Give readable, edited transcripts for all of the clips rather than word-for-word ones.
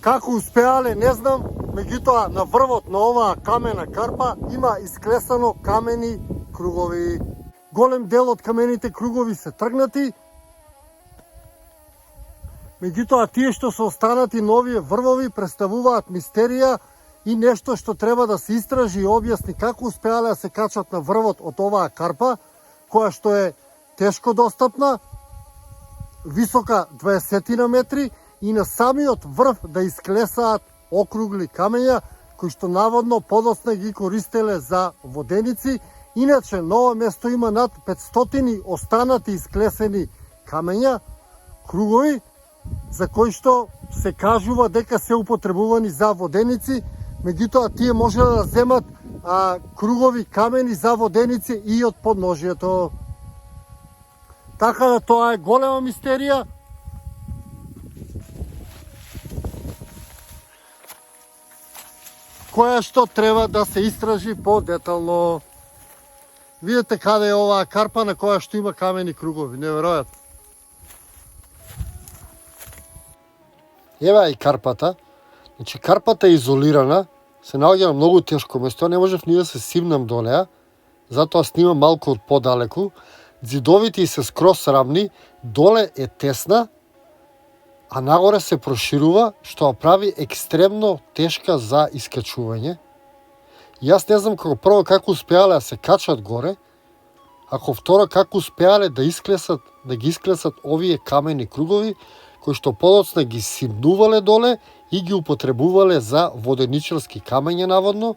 Како успеале, не знам, меѓутоа на врвот на оваа камена карпа има исклесано камени кругови. Голем дел од камените кругови се тргнати, меѓутоа тие што се останати новие врвови представуваат мистерија и нешто што треба да се истражи и објасни како успеале да се качат на врвот од оваа карпа, која што е тешко достапна, висока 20 метри, и на самиот врв да исклесаат округли камења, кои што наводно подоцна ги користеле за воденици. Иначе на ова место има над 500 останати исклесени камења, кругови, за кои што се кажува дека се употребувани за воденици, меѓутоа тие може да земат кругови камени за воденици и од подножието. Така да тоа е голема мистерија. Која што треба да се истражи подетално. Видете каде е оваа карпа на која што има камени кругови, неверојатно. Ева и карпата. Значи карпата е изолирана, се наоѓа на многу тешко место, не можев ни да се симнам до неа, затоа снимам малку од подалеку. Ѕидовите се скрос рамни, доле е тесна, а нагоре се проширува, што ја прави екстремно тешка за искачување. Јас не знам прво како успеале да се качат горе, ако второ како успеале да ги исклесат овие камени кругови, кои што подоцна ги симнувале доле и ги употребувале за воденичарски камења наводно,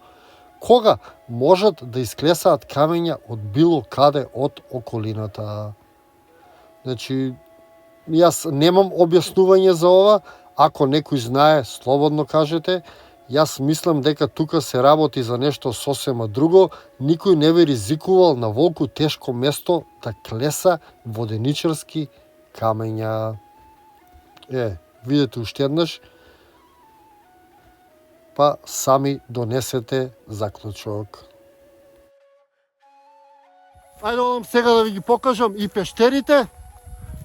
кога можат да исклесаат камења од било каде од околината. Значи, јас немам објаснување за ова, ако некој знае, слободно кажете. Јас мислам дека тука се работи за нешто сосема друго, никој не би ризикувал на волку тешко место да клеса воденичарски камења. Видете уште еднаш, па сами донесете заклучок. Ајде одам сега да ви ги покажам и пештерите,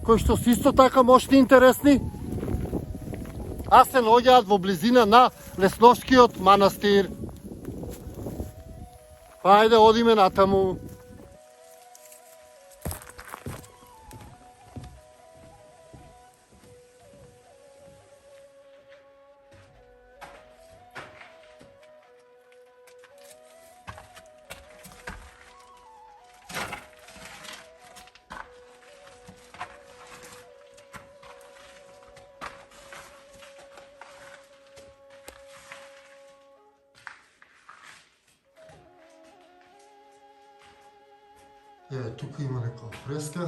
кои што се исто така мощни и интересни, а се наоѓаат во близина на Лесновскиот манастир. Ајде одиме натаму. Тука има некоја преска.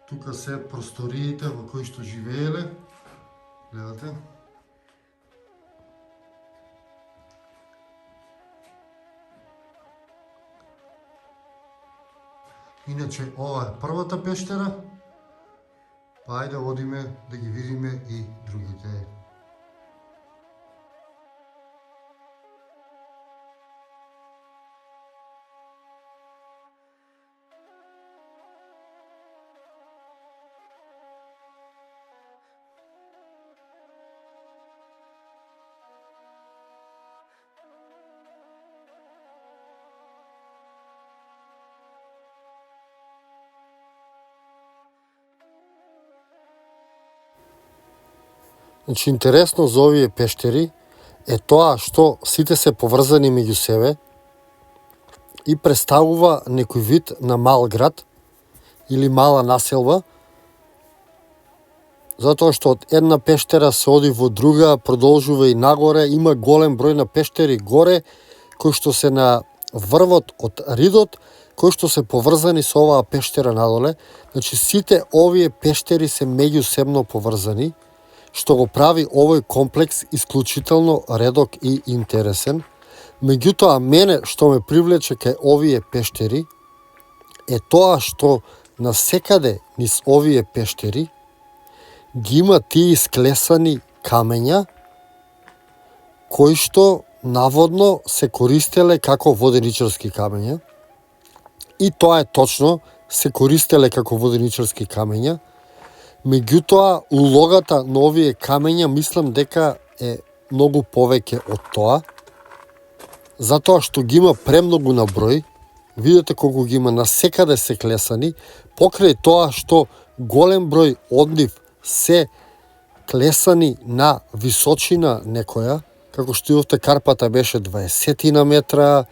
Тука се просториите во кои што живееле. Гледате. Иначе ова е првата пештера. Па ајде одиме да ги видиме и другите. Значи, интересно за овие пештери е тоа што сите се поврзани меѓу себе и представува некој вид на мал град или мала населба, затоа што од една пештера се оди во друга, продолжува и нагоре, има голем број на пештери горе, кои што се на врвот од ридот, кои што се поврзани со оваа пештера надоле. Значи, сите овие пештери се меѓусебно поврзани, што го прави овој комплекс исклучително редок и интересен. Меѓутоа, мене што ме привлече кај овие пештери е тоа што насекаде низ овие пештери ги има тие исклесани камења кои што наводно се користеле како воденичарски камења. И тоа е точно, се користеле како воденичарски камења. Меѓутоа, улогата на овие камења мислам дека е многу повеќе од тоа, затоа што ги има премногу на број. Видете колку ги има, насекаде се клесани, покрај тоа што голем број од нив се клесани на височина некоја, како што и овде карпата беше 20 на метра,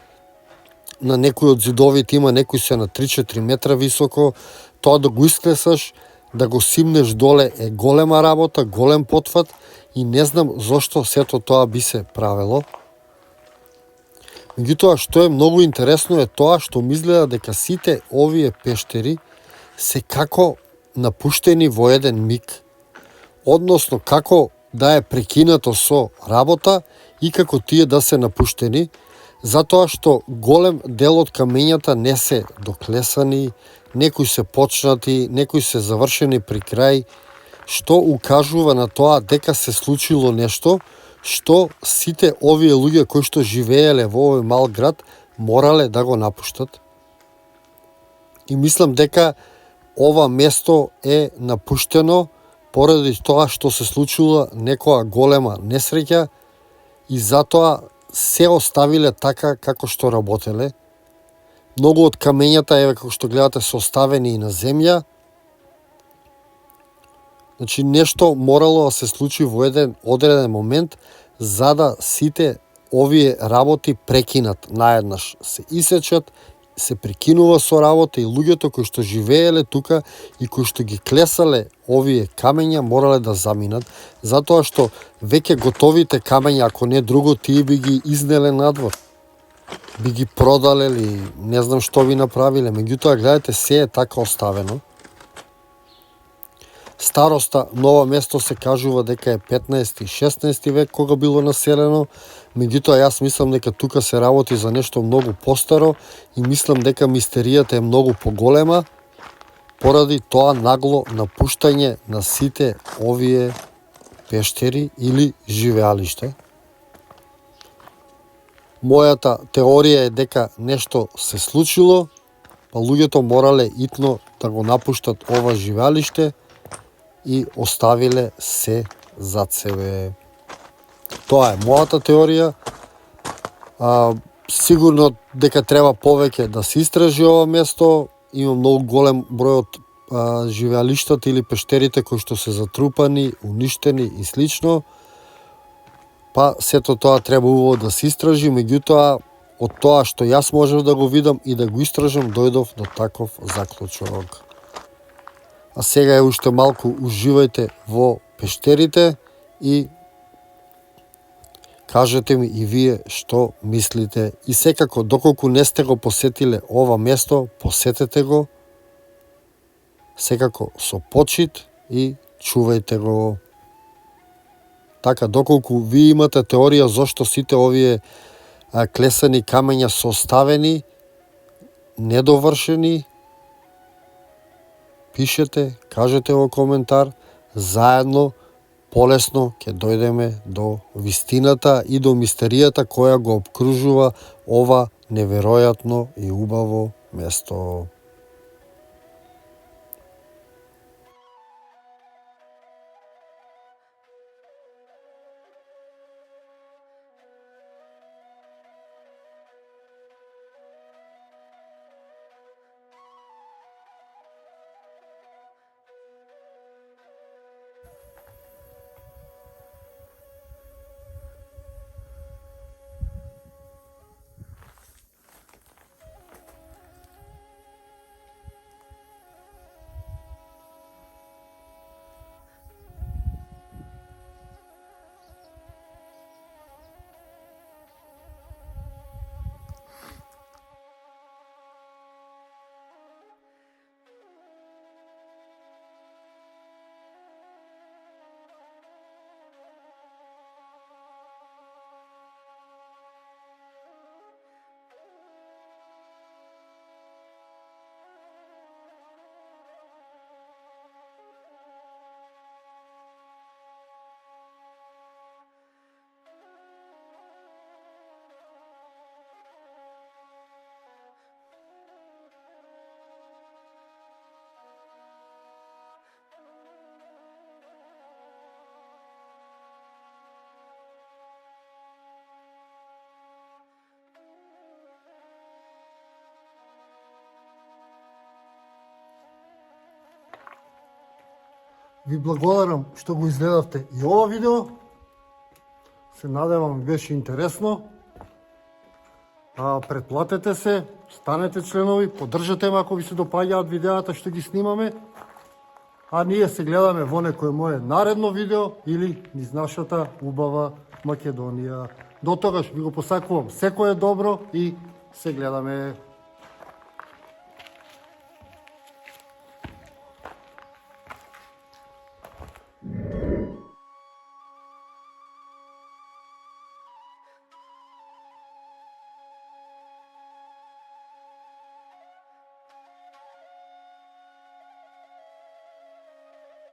на некои од зидовите има, некои се на 3-4 метра високо, тоа да го исклесаш, да го симнеш доле е голема работа, голем потфат и не знам зошто сето тоа би се правело. Меѓутоа, што е многу интересно е тоа што ми изгледа дека сите овие пештери се како напуштени во еден миг, односно како да е прекинато со работа и како тие да се напуштени, затоа што голем дел од камењата не се доклесани, некои се почнати, некои се завршени при крај, што укажува на тоа дека се случило нешто, што сите овие луѓе кои што живееле во овој мал град морале да го напуштат. И мислам дека ова место е напуштено поради тоа што се случила некоја голема несреќа и затоа се оставиле така како што работеле. Многу од камењата, еве како што гледате, се оставени и на земја. Значи нешто морало да се случи во еден одреден момент за да сите овие работи прекинат наеднаш, се исечат, се прекинува со работа и луѓето кои што живееле тука и кои што ги клесале овие камења морале да заминат, затоа што веќе готовите камења, ако не друго, тие би ги изнеле надвор. Би ги продале или не знам што би направиле, меѓутоа гледате се е така оставено. Староста на ова место се кажува дека е 15 и 16 век кога било населено, меѓутоа јас мислам дека тука се работи за нешто многу постаро и мислам дека мистеријата е многу поголема поради тоа нагло напуштање на сите овие пештери или живеалиште. Мојата теорија е дека нешто се случило, па луѓето морале итно да го напуштат ова живеалиште и оставиле се зад себе. Тоа е мојата теорија. Сигурно дека треба повеќе да се истражи ова место. Има многу голем број од живеалиштата или пештерите кои што се затрупани, уништени и слично. Па сето тоа треба убаво да се истражи, меѓутоа од тоа што јас можев да го видам и да го истражам, дојдов до таков заклучок. А сега е уште малку уживајте во пештерите и кажете ми и вие што мислите. И секако, доколку не сте го посетиле ова место, посетете го. Секако со почит и чувајте го. Така, доколку ви имате теорија зошто сите овие клесани камења се оставени, недовршени, пишете, кажете во коментар, заедно полесно ќе дојдеме до вистината и до мистеријата која го обкружува ова неверојатно и убаво место. Ви благодарам што го изгледавте и ова видео. Се надевам беше интересно. Претплатете се, станете членови, поддржате ме ако ви се допаѓаат видеата што ги снимаме. А ние се гледаме во некое мое наредно видео или низ нашата убава Македонија. До тогаш ви го посакувам секое добро и се гледаме.